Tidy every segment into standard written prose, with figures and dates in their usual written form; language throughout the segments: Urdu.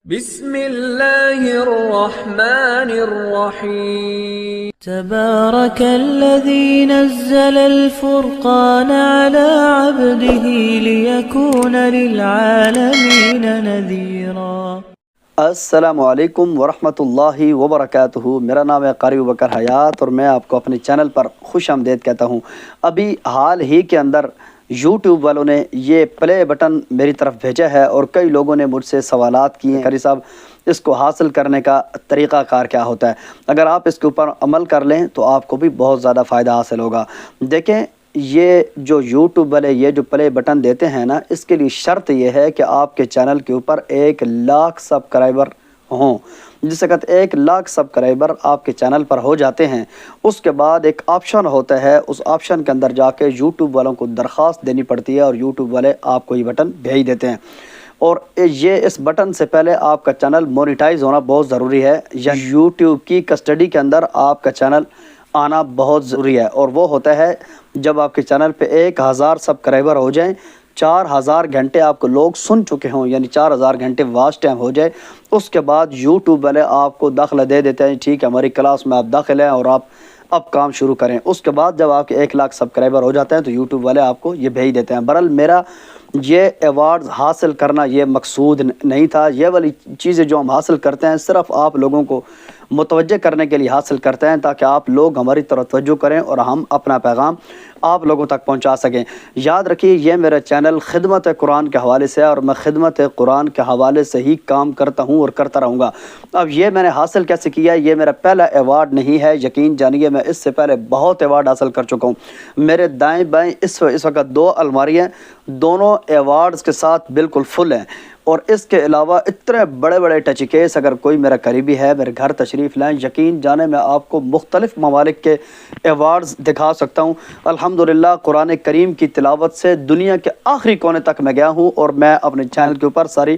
بسم اللہ الرحمن الرحیم تبارك الذي نزل الفرقان على عبده ليكون للعالمين نذيرا۔ السلام علیکم ورحمۃ اللہ وبرکاتہ۔ میرا نام ہے قاری ابوبکر حیات اور میں آپ کو اپنے چینل پر خوش آمدید کہتا ہوں۔ ابھی حال ہی کے اندر یوٹیوب والوں نے یہ پلے بٹن میری طرف بھیجا ہے اور کئی لوگوں نے مجھ سے سوالات کیے ہیں، قاری صاحب اس کو حاصل کرنے کا طریقہ کار کیا ہوتا ہے؟ اگر آپ اس کے اوپر عمل کر لیں تو آپ کو بھی بہت زیادہ فائدہ حاصل ہوگا۔ دیکھیں، یہ جو یوٹیوب والے یہ جو پلے بٹن دیتے ہیں نا، اس کے لیے شرط یہ ہے کہ آپ کے چینل کے اوپر 1,00,000 سبسکرائبر ہوں۔ جس وقت 1,00,000 سبسکرائبر آپ کے چینل پر ہو جاتے ہیں، اس کے بعد ایک آپشن ہوتا ہے، اس آپشن کے اندر جا کے یوٹیوب والوں کو درخواست دینی پڑتی ہے اور یوٹیوب والے آپ کو یہ بٹن بھیج دیتے ہیں۔ اور یہ اس بٹن سے پہلے آپ کا چینل مونیٹائز ہونا بہت ضروری ہے، یا یوٹیوب کی کسٹڈی کے اندر آپ کا چینل آنا بہت ضروری ہے، اور وہ ہوتا ہے جب آپ کے چینل پہ 1,000 سبسکرائبر ہو جائیں، 4,000 گھنٹے آپ کو لوگ سن چکے ہوں، یعنی 4,000 گھنٹے واچ ٹائم ہو جائے، اس کے بعد یوٹیوب والے آپ کو داخلہ دے دیتے ہیں، ٹھیک ہے ہماری کلاس میں آپ داخل ہیں اور آپ اب کام شروع کریں۔ اس کے بعد جب آپ کے 1,00,000 سبسکرائبر ہو جاتے ہیں تو یوٹیوب والے آپ کو یہ بھیج دیتے ہیں۔ بہرحال میرا یہ ایوارڈ حاصل کرنا یہ مقصود نہیں تھا، یہ والی چیزیں جو ہم حاصل کرتے ہیں صرف آپ لوگوں کو متوجہ کرنے کے لیے حاصل کرتے ہیں، تاکہ آپ لوگ ہماری طرف توجہ کریں اور ہم اپنا پیغام آپ لوگوں تک پہنچا سکیں۔ یاد رکھیے، یہ میرا چینل خدمت قرآن کے حوالے سے ہے اور میں خدمت قرآن کے حوالے سے ہی کام کرتا ہوں اور کرتا رہوں گا۔ اب یہ میں نے حاصل کیسے کیا؟ یہ میرا پہلا ایوارڈ نہیں ہے، یقین جانیے میں اس سے پہلے بہت ایوارڈ حاصل کر چکا ہوں۔ میرے دائیں بائیں اس وقت 2 الماریاں دونوں ایوارڈز کے ساتھ بالکل فل ہیں، اور اس کے علاوہ اتنے بڑے بڑے ٹچ کیس اگر کوئی میرا قریبی ہے میرے گھر تشریف لائیں، یقین جانے میں آپ کو مختلف ممالک کے ایوارڈز دکھا سکتا ہوں۔ الحمدللہ قرآن کریم کی تلاوت سے دنیا کے آخری کونے تک میں گیا ہوں، اور میں اپنے چینل کے اوپر ساری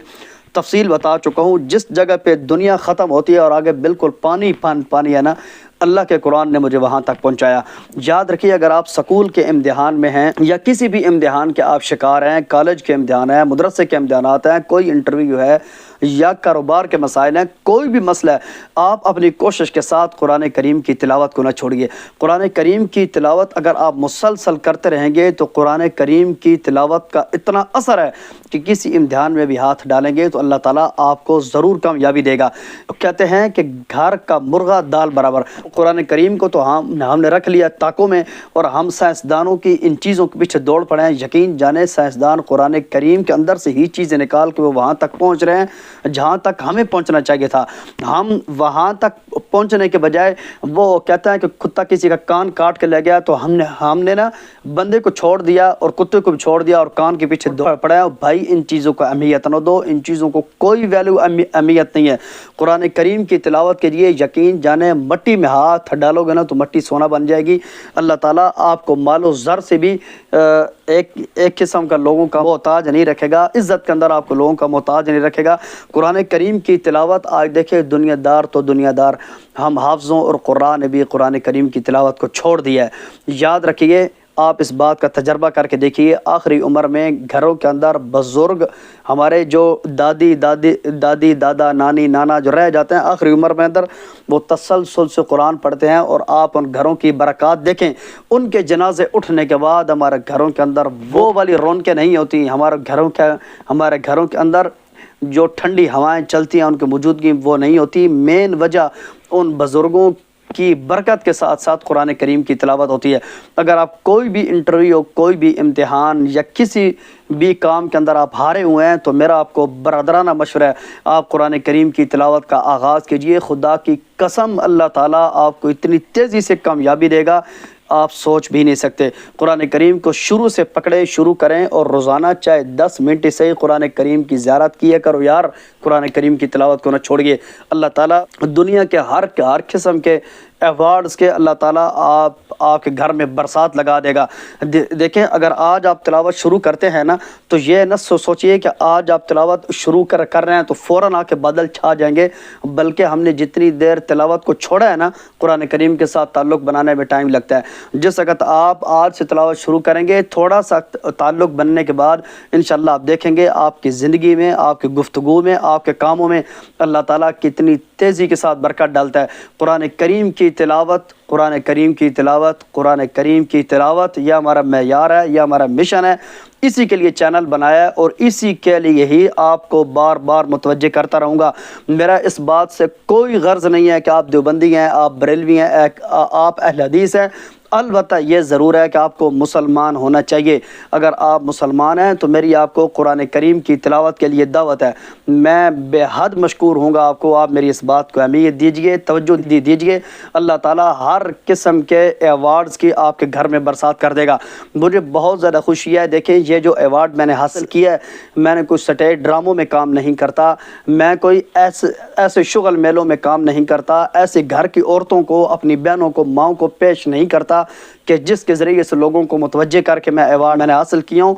تفصیل بتا چکا ہوں۔ جس جگہ پہ دنیا ختم ہوتی ہے اور آگے بالکل پانی پانی ہے نا، اللہ کے قرآن نے مجھے وہاں تک پہنچایا۔ یاد رکھیے، اگر آپ سکول کے امتحان میں ہیں یا کسی بھی امتحان کے آپ شکار ہیں، کالج کے امتحان ہیں، مدرسے کے امتحانات ہیں، کوئی انٹرویو ہے یا کاروبار کے مسائل ہیں، کوئی بھی مسئلہ ہے، آپ اپنی کوشش کے ساتھ قرآن کریم کی تلاوت کو نہ چھوڑیے۔ قرآن کریم کی تلاوت اگر آپ مسلسل کرتے رہیں گے تو قرآن کریم کی تلاوت کا اتنا اثر ہے کہ کسی امتحان میں بھی ہاتھ ڈالیں گے تو اللہ تعالیٰ آپ کو ضرور کامیابی دے گا۔ کہتے ہیں کہ گھر کا مرغہ دال برابر۔ قرآن کریم کو تو ہم نے رکھ لیا طاقوں میں، اور ہم سائنسدانوں کی ان چیزوں کے پیچھے دوڑ پڑے ہیں۔ یقین جانے سائنسدان قرآن کریم کے اندر سے ہی چیزیں نکال کے وہ وہاں تک پہنچ رہے ہیں جہاں تک ہمیں پہنچنا چاہیے تھا۔ ہم وہاں تک پہنچنے کے بجائے وہ کہتا ہے کہ کتا کسی کا کان کاٹ کے لے گیا تو ہم نے نا بندے کو چھوڑ دیا اور کتے کو بھی چھوڑ دیا اور کان کے پیچھے دوڑ پڑا ہے۔ بھائی ان چیزوں کو اہمیت نہ دو، ان چیزوں کو کوئی ویلیو اہمیت نہیں ہے۔ قرآن کریم کی تلاوت کے لیے یقین جانے مٹی میں ہاتھ ڈالو گے نا تو مٹی سونا بن جائے گی۔ اللہ تعالیٰ آپ کو مال و زر سے بھی ایک قسم کا لوگوں کا محتاج نہیں رکھے گا، عزت کے اندر آپ کو لوگوں کا محتاج نہیں رکھے گا۔ قرآن کریم کی تلاوت آج دیکھیں، دنیا دار تو دنیا دار، ہم حافظوں اور قرآن نے بھی قرآن کریم کی تلاوت کو چھوڑ دیا ہے۔ یاد رکھیے، آپ اس بات کا تجربہ کر کے دیکھیے، آخری عمر میں گھروں کے اندر بزرگ ہمارے جو دادی دادا نانی نانا جو رہ جاتے ہیں آخری عمر میں اندر، وہ تسلسل سے قرآن پڑھتے ہیں، اور آپ ان گھروں کی برکات دیکھیں۔ ان کے جنازے اٹھنے کے بعد ہمارے گھروں کے اندر وہ والی رونقیں نہیں ہوتی، ہمارے گھروں کے اندر جو ٹھنڈی ہوائیں چلتی ہیں ان کی موجودگی وہ نہیں ہوتی۔ مین وجہ ان بزرگوں کی برکت کے ساتھ ساتھ قرآن کریم کی تلاوت ہوتی ہے۔ اگر آپ کوئی بھی انٹرویو، کوئی بھی امتحان یا کسی بھی کام کے اندر آپ ہارے ہوئے ہیں تو میرا آپ کو برادرانہ مشورہ ہے، آپ قرآن کریم کی تلاوت کا آغاز کیجئے۔ خدا کی قسم اللہ تعالیٰ آپ کو اتنی تیزی سے کامیابی دے گا آپ سوچ بھی نہیں سکتے۔ قرآن کریم کو شروع سے پکڑے، شروع کریں، اور روزانہ چاہے 10 منٹ سے قرآن کریم کی زیارت کیا کرو یار، قرآن کریم کی تلاوت کو نہ چھوڑیے۔ اللہ تعالیٰ دنیا کے ہر قسم کے ایوارڈز کے اللہ تعالیٰ آپ کے گھر میں برسات لگا دے گا۔ دیکھیں اگر آج آپ تلاوت شروع کرتے ہیں نا تو یہ نہ سوچئے کہ آج آپ تلاوت شروع کر رہے ہیں تو فوراً آ کے بادل چھا جائیں گے، بلکہ ہم نے جتنی دیر تلاوت کو چھوڑا ہے نا قرآن کریم کے ساتھ تعلق بنانے میں ٹائم لگتا ہے۔ جس وقت آپ آج سے تلاوت شروع کریں گے، تھوڑا سا تعلق بننے کے بعد انشاءاللہ آپ دیکھیں گے آپ کی زندگی میں، آپ کی گفتگو میں، آپ کے کاموں میں اللہ تعالیٰ کتنی تیزی کے ساتھ برکت ڈالتا ہے۔ قرآن کریم کی تلاوت، قرآن کریم کی تلاوت، قرآن کریم کی تلاوت یہ ہمارا معیار ہے، یہ ہمارا مشن ہے۔ اسی کے لیے چینل بنایا ہے اور اسی کے لیے ہی آپ کو بار بار متوجہ کرتا رہوں گا۔ میرا اس بات سے کوئی غرض نہیں ہے کہ آپ دیوبندی ہیں، آپ بریلوی ہیں، آپ اہل حدیث ہیں۔ البتہ یہ ضرور ہے کہ آپ کو مسلمان ہونا چاہیے۔ اگر آپ مسلمان ہیں تو میری آپ کو قرآن کریم کی تلاوت کے لیے دعوت ہے۔ میں بے حد مشکور ہوں گا آپ کو، آپ میری اس بات کو اہمیت دیجئے، توجہ دیجئے۔ اللہ تعالیٰ ہر قسم کے ایوارڈز کی آپ کے گھر میں برسات کر دے گا۔ مجھے بہت زیادہ خوشی ہے۔ دیکھیں یہ جو ایوارڈ میں نے حاصل کیا ہے، میں نے کوئی سٹیج ڈراموں میں کام نہیں کرتا، میں کوئی ایسے شغل میلوں میں کام نہیں کرتا، ایسے گھر کی عورتوں کو، اپنی بہنوں کو، ماؤں کو پیش نہیں کرتا کہ جس کے ذریعے سے لوگوں کو متوجہ کر کے میں ایوارڈ میں نے حاصل کیا ہوں،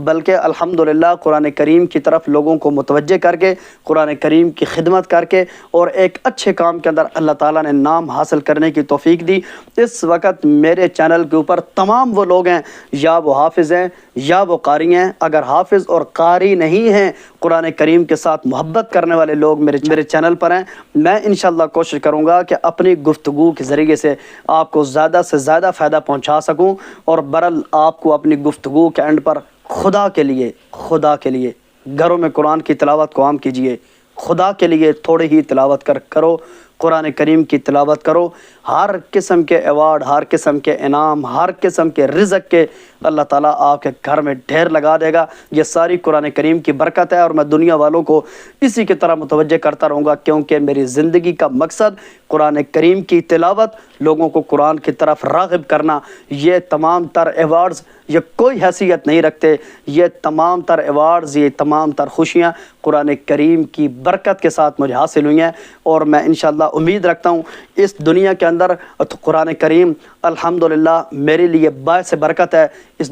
بلکہ الحمدللہ قرآن کریم کی طرف لوگوں کو متوجہ کر کے، قرآن کریم کی خدمت کر کے اور ایک اچھے کام کے اندر اللہ تعالیٰ نے نام حاصل کرنے کی توفیق دی۔ اس وقت میرے چینل کے اوپر تمام وہ لوگ ہیں، یا وہ حافظ ہیں یا وہ قاری ہیں۔ اگر حافظ اور قاری نہیں ہیں، قرآن کریم کے ساتھ محبت کرنے والے لوگ میرے چینل پر ہیں، میں انشاءاللہ کوشش کروں گا کہ اپنی گفتگو کے ذریعے سے آپ کو زیادہ سے زیادہ فائدہ پہنچا سکوں، اور برل آپ کو اپنی گفتگو کے اینڈ پر خدا کے لیے گھروں میں قرآن کی تلاوت کو عام کیجئے۔ خدا کے لیے تھوڑی ہی تلاوت کرو، قرآن کریم کی تلاوت کرو۔ ہر قسم کے ایوارڈ، ہر قسم کے انعام، ہر قسم کے رزق کے اللہ تعالیٰ آپ کے گھر میں ڈھیر لگا دے گا۔ یہ ساری قرآن کریم کی برکت ہے، اور میں دنیا والوں کو اسی کی طرح متوجہ کرتا رہوں گا، کیونکہ میری زندگی کا مقصد قرآن کریم کی تلاوت، لوگوں کو قرآن کی طرف راغب کرنا۔ یہ تمام تر ایوارڈز یہ کوئی حیثیت نہیں رکھتے، یہ تمام تر ایوارڈز، یہ تمام تر خوشیاں قرآن کریم کی برکت کے ساتھ مجھے حاصل ہوئی ہیں، اور میں انشاءاللہ امید رکھتا ہوں اس دنیا کے اندر قرآن کریم الحمدللہ میرے لیے باعث برکت ہے۔ اس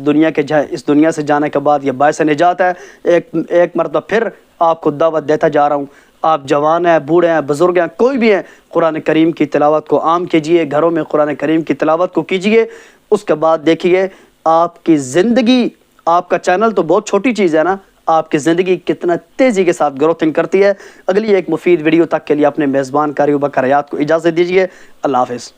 دنیا سے جانے کے بعد یہ باعث نجات ہے۔ ایک مرتبہ پھر آپ کو دعوت دیتا جا رہا ہوں، آپ جوان ہیں، بوڑھے ہیں، بزرگ ہیں، کوئی بھی ہیں، قرآن کریم کی تلاوت کو عام کیجئے، گھروں میں قرآن کریم کی تلاوت کو کیجئے۔ اس کے بعد دیکھیے آپ کی زندگی، آپ کا چینل تو بہت چھوٹی چیز ہے نا، آپ کی زندگی کتنا تیزی کے ساتھ گروتھنگ کرتی ہے۔ اگلی ایک مفید ویڈیو تک کے لیے اپنے میزبان قاری ابوبکر حیات کو اجازت دیجیے۔ اللہ حافظ۔